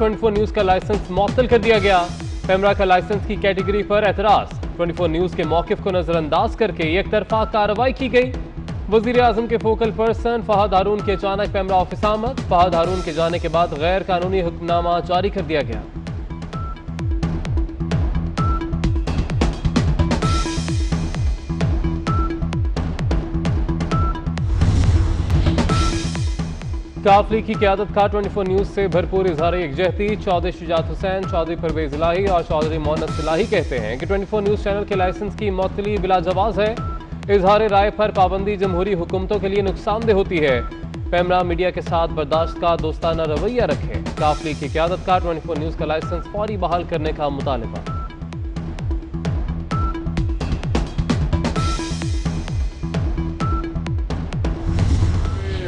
24 news का licence मुअत्तल कर दिया गया। पैमरा का लाइसेंस की कैटेगरी पर एतराज, 24 न्यूज के मौकिफ को नजरअंदाज करके एक तरफा कार्रवाई की गई। वजीर आजम के फोकल पर्सन फहद हारून की अचानक पैमरा ऑफिस आमद। फहद हारून के जाने के बाद गैर कानूनी हुक्मनामा जारी कर दिया गया। काफली की क़यादत का 24 न्यूज से भरपूर इजहार यकजहती। चौधरी शुजात हुसैन, चौधरी परवेज इलाही और चौधरी मोहम्मद सिलाही कहते हैं कि 24 न्यूज चैनल के लाइसेंस की मुअत्तली बिलाजवाज है। इजहार राय पर पाबंदी जमहूरी हुकूमतों के लिए नुकसानदेह होती है। पैमरा मीडिया के साथ बर्दाश्त का दोस्ताना रवैया रखे। काफली की क़यादत का 24 न्यूज का लाइसेंस फौरी बहाल करने का मुतालबा।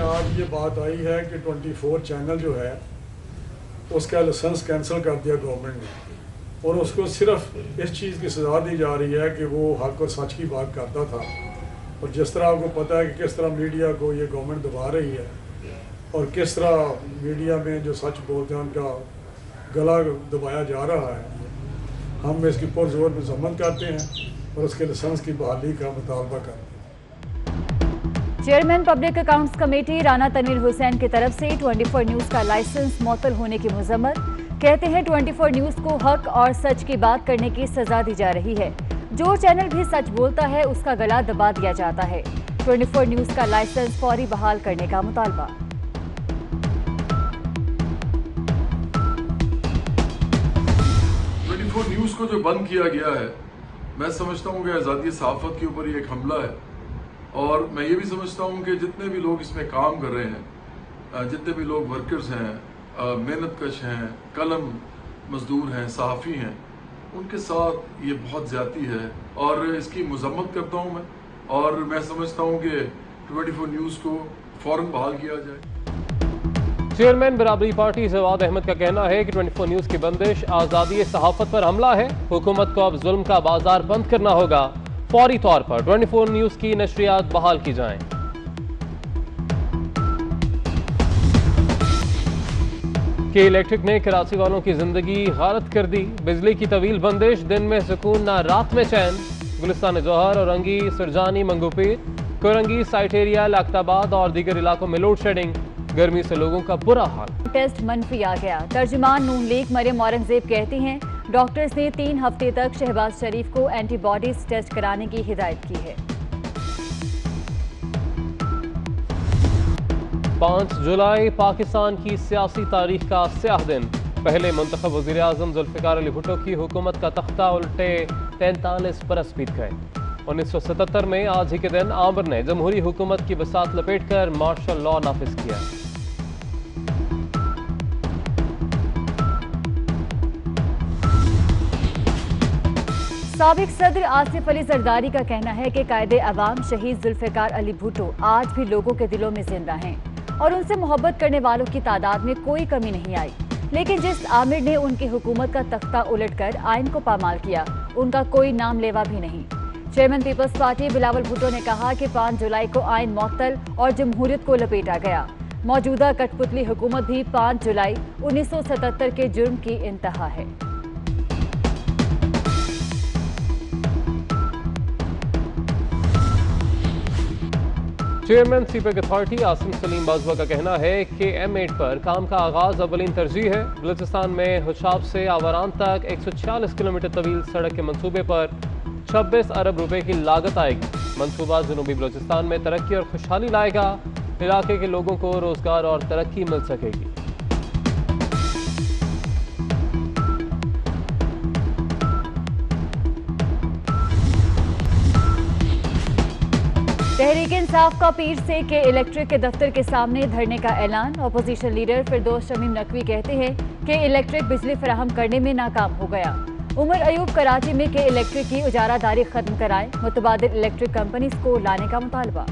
आज ये बात आई है कि 24 चैनल जो है उसका लाइसेंस कैंसिल कर दिया गवर्नमेंट ने, और उसको सिर्फ इस चीज़ की सज़ा दी जा रही है कि वो हक और सच की बात करता था। और जिस तरह आपको पता है कि किस तरह मीडिया को ये गवर्नमेंट दबा रही है और किस तरह मीडिया में जो सच बोलते हैं उनका गला दबाया जा रहा है, हम इसकी पुरजोर मजम्मत करते हैं और उसके लाइसेंस की बहाली का मुतालबा करते हैं। Chairman public accounts committee Rana Tanveer Hussain की तरफ से 24 न्यूज का लाइसेंस मुअत्तल होने की मजम्मत। कहते हैं 24 न्यूज को हक और सच की बात करने की सजा दी जा रही है। जो चैनल भी सच बोलता है उसका गला दबा दिया जाता है। 24 न्यूज का लाइसेंस फौरी बहाल करने का मुतालबा। 24 न्यूज को जो बंद किया गया है, मैं समझता हूँ कि आज़ादी सहाफत के ऊपर एक हमला है। और मैं ये भी समझता हूँ कि जितने भी लोग इसमें काम कर रहे हैं, जितने भी लोग वर्कर्स हैं, मेहनत कश हैं, कलम मजदूर हैं, सहाफ़ी हैं, उनके साथ ये बहुत ज़्यादती है और इसकी मजम्मत करता हूँ मैं। और मैं समझता हूँ कि 24 न्यूज़ को फ़ौरन बहाल किया जाए। चेयरमैन बराबरी पार्टी जवाद अहमद का कहना है कि 24 न्यूज की बंदिश आज़ादी सहाफत पर हमला है। हुकूमत को अब जुल्म का बाजार बंद करना होगा। फौरी तौर पर 24 न्यूज की नशरियात बहाल की जाएं। के इलेक्ट्रिक ने कराची वालों की जिंदगी गारत कर दी। बिजली की तवील बंदिश, दिन में सुकून ना रात में चैन। गुलिस्तान जौहर, औरंगी, सुरजानी, मंगूपीर, कोरंगी, साइट एरिया, लाख्ताबाद और दीगर इलाकों में लोड शेडिंग। गर्मी से लोगों का बुरा हाल। टेस्ट मनफी आ गया। तर्जुमान नून लीग मरियम औरंगजेब कहती हैं डॉक्टर्स ने 3 हफ्ते तक शहबाज शरीफ को एंटीबॉडीज टेस्ट कराने की हिदायत की है। 5 जुलाई पाकिस्तान की सियासी तारीख का स्याह दिन। पहले मुंतखब वज़ीर आज़म जुल्फ़िकार अली भुट्टो की हुकूमत का तख्ता उल्टे 43 बरस बीत गए। 1977 में आज ही के दिन आमिर ने जमहूरी हुकूमत की बसात लपेटकर मार्शल लॉ नाफिज किया। साबिक सदर आसिफ अली जरदारी का कहना है कि कायदे अवाम शहीद जुल्फ़िकार अली भुट्टो आज भी लोगों के दिलों में जिंदा हैं और उनसे मोहब्बत करने वालों की तादाद में कोई कमी नहीं आई। लेकिन जिस आमिर ने उनकी हुकूमत का तख्ता उलटकर आइन को पामाल किया, उनका कोई नाम लेवा भी नहीं। Chairman Peoples Party Bilawal Bhutto ने कहा कि 5 जुलाई को आइन मुअत्तल और जमहूरियत को लपेटा गया। मौजूदा कठपुतली हुकूमत भी 5 जुलाई 1977 के जुर्म की इंतहा है। Chairman CPEC authority Asim Salim Bajwa का कहना है कि M8 पर काम का आगाज अवलीन तरजीह है। बलूचिस्तान में हुशाब से आवारान तक 146 किलोमीटर तवील सड़क के मंसूबे पर 26 अरब रुपए की लागत आएगी। मंसूबा जनूबी बलूचिस्तान में तरक्की और खुशहाली लाएगा। इलाके के लोगों को रोजगार और तरक्की मिल सकेगी। तहरीक इंसाफ का पीर से के इलेक्ट्रिक के दफ्तर के सामने धरने का ऐलान। अपोजिशन लीडर फिरदौस शमीम नकवी कहते हैं कि इलेक्ट्रिक बिजली फराहम करने में नाकाम हो गया। उमर अयूब कराची में के इलेक्ट्रिक की उजारादारी खत्म कराएं। मुतबादिल इलेक्ट्रिक कंपनीज को लाने का मुतालबा।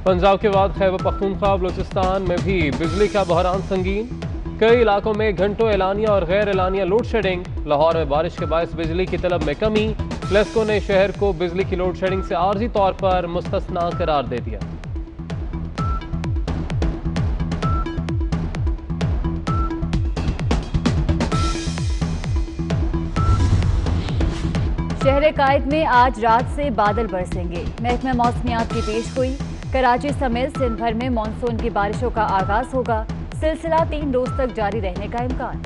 पंजाब के बाद खैबर पख्तूनख्वा बलूचिस्तान में भी बिजली का बहरान संगीन। कई इलाकों में घंटों एलानिया और गैर एलानिया लोड शेडिंग। लाहौर में बारिश के बायस बिजली की तलब में कमी। लेस्को ने शहर को बिजली की लोड शेडिंग से आर्जी तौर पर मुस्तस्ना करार दे दिया। शहर कायद में आज रात से बादल बरसेंगे। महकमा मौसमियात की पेशगोई, कराची समेत सिंध भर में मानसून की बारिशों का आगाज होगा। सिलसिला 3 रोज तक जारी रहने का इम्कान।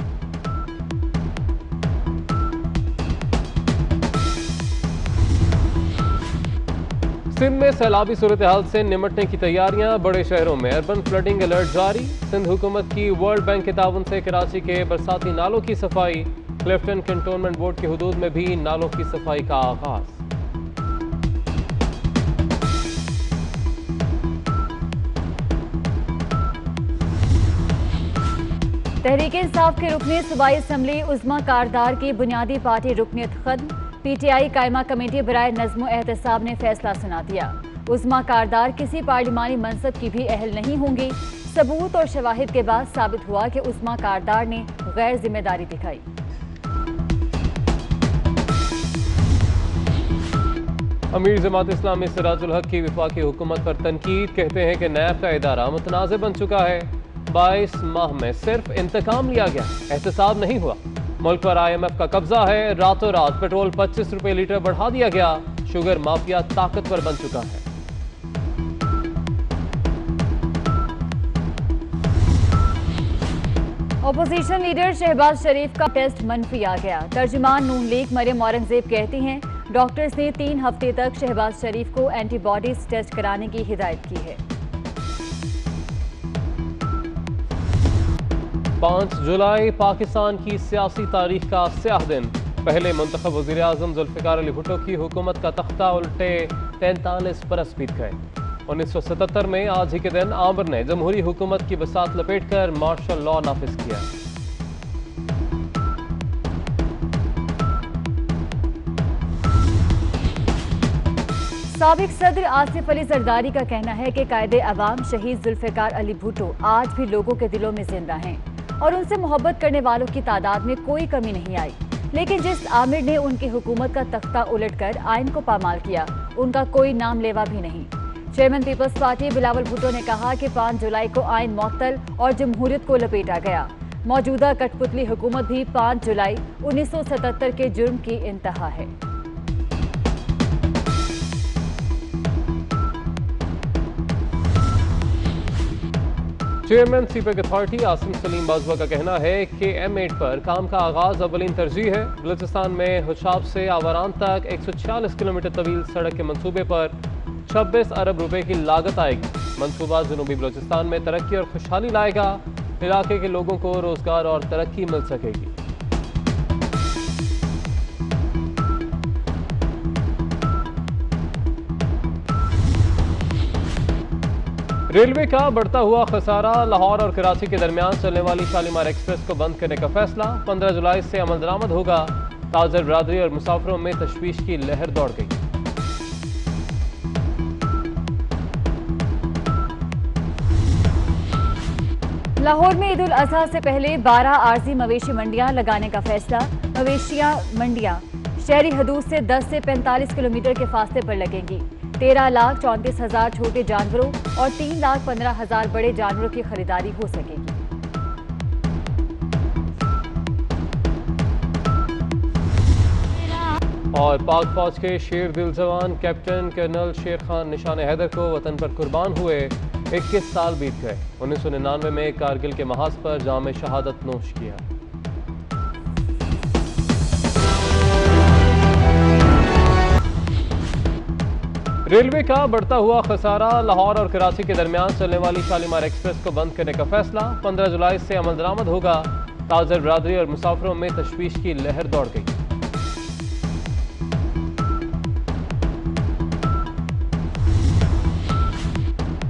सिंध में सैलाबी सूरत हाल से निमटने की तैयारियां। बड़े शहरों में अर्बन फ्लडिंग अलर्ट जारी। सिंध हुकूमत की वर्ल्ड बैंक के ताउन से कराची के बरसाती नालों की सफाई। क्लिफ्टन कंटोनमेंट बोर्ड के हुदूद में भी नालों की सफाई का आगाज। तहरीक इंसाफ के रुकने सूबाई असम्बली उज़्मा कारदार की बुनियादी पार्टी रुकनीत खत्म। PTI कायमा कमेटी बराए नज़्म एहतसाब ने फैसला सुना दिया। उज़्मा कारदार किसी पार्लिमानी मनसब की भी अहल नहीं होंगी। सबूत और शवाहिद के बाद साबित हुआ कि उज़्मा कारदार ने गैर जिम्मेदारी दिखाई। अमीर जमात इस्लामी सिराजुल हक की वफाकी हुकूमत पर तनकीद। कहते हैं कि नैब का इदारा मुतनाज़ बन चुका है। 22 माह में सिर्फ इंतकाम लिया गया, एहतसाब नहीं हुआ। मुल्क पर IMF का कब्जा है। रातों रात पेट्रोल 25 रुपए लीटर बढ़ा दिया गया। शुगर माफिया ताकतवर बन चुका है। अपोजिशन लीडर शहबाज शरीफ का टेस्ट मनफी आ गया। तर्जुमान नून लीग मरियम औरंगजेब कहती हैं डॉक्टर्स ने 3 हफ्ते तक शहबाज शरीफ को एंटीबॉडीज टेस्ट कराने की हिदायत की है। 5 जुलाई पाकिस्तान की सियासी तारीख का स्याह दिन। पहले मुंतखब वज़ीर आज़म जुल्फ़िकार अली भुट्टो की हुकूमत का तख्ता उल्टे 43 बरस बीत गए। 1977 में आज ही के दिन आमिर ने जमहूरी हुकूमत की बसात लपेटकर मार्शल लॉ नाफिज किया। साबिक सदर आसिफ अली जरदारी का कहना है कि कायदे अवाम शहीद जुल्फ़िकार अली भुट्टो आज भी लोगों के दिलों में जिंदा हैं और उनसे मोहब्बत करने वालों की तादाद में कोई कमी नहीं आई। लेकिन जिस आमिर ने उनकी हुकूमत का तख्ता उलटकर आइन को पामाल किया, उनका कोई नाम लेवा भी नहीं। Chairman Peoples Party Bilawal Bhutto ने कहा कि 5 जुलाई को आइन मुअत्तल और जमहूरियत को लपेटा गया। मौजूदा कठपुतली हुकूमत भी 5 जुलाई 1977 के जुर्म की इंतहा है। Chairman CPEC authority Asim Salim Bajwa का कहना है कि M8 पर काम का आगाज अवलीन तरजीह है। बलूचिस्तान में हुशाब से आवारान तक 146 किलोमीटर तवील सड़क के मंसूबे पर 26 अरब रुपए की लागत आएगी। मंसूबा जनूबी बलूचिस्तान में तरक्की और खुशहाली लाएगा। इलाके के लोगों को रोजगार और तरक्की मिल सकेगी। रेलवे का बढ़ता हुआ खसारा। लाहौर और कराची के दरमियान चलने वाली शालीमार एक्सप्रेस को बंद करने का फैसला 15 जुलाई से अमल दरामद होगा। ताजर बरादरी और मुसाफिरों में तशवीश की लहर दौड़ गई। लाहौर में ईद उल अजहा से पहले 12 आरजी मवेशी मंडियां लगाने का फैसला। मवेशियां मंडियां शहरी हदूद से 10 से 45 किलोमीटर के फासले पर लगेंगी। 13,34,000 छोटे जानवरों और 3,15,000 बड़े जानवरों की खरीदारी हो सकेगी। और पाक फौज के शेर दिल जवान कैप्टन कर्नल शेर खान निशान हैदर को वतन पर कुर्बान हुए 21 साल बीत गए। 1999 में कारगिल के महाज पर जाम शहादत नोश किया। रेलवे का बढ़ता हुआ खसारा। लाहौर और कराची के दरमियान चलने वाली शालीमार एक्सप्रेस को बंद करने का फैसला 15 जुलाई से अमल दरामद होगा। ताजर बरादरी और मुसाफिरों में तशवीश की लहर दौड़ गई।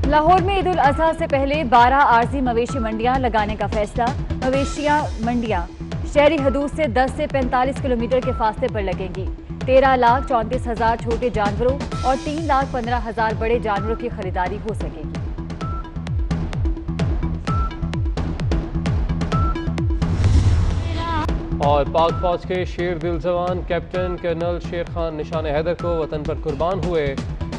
लाहौर में ईद उल अजहा से पहले 12 आरजी मवेशी मंडियां लगाने का फैसला। मवेशियां मंडियां शहरी हदूद से 10 से 45 किलोमीटर के फासले पर लगेंगी। 13,34,000 छोटे जानवरों और 3,15,000 बड़े जानवरों की खरीदारी हो सकेगी। और पाक फौज के शेर दिल जवान कैप्टन कर्नल शेर खान निशान हैदर को वतन पर कुर्बान हुए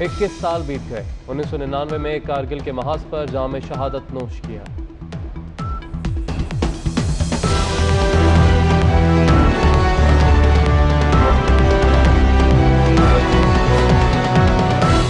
21 साल बीत गए। 1999 में कारगिल के महाज पर जाम शहादत नोश किया।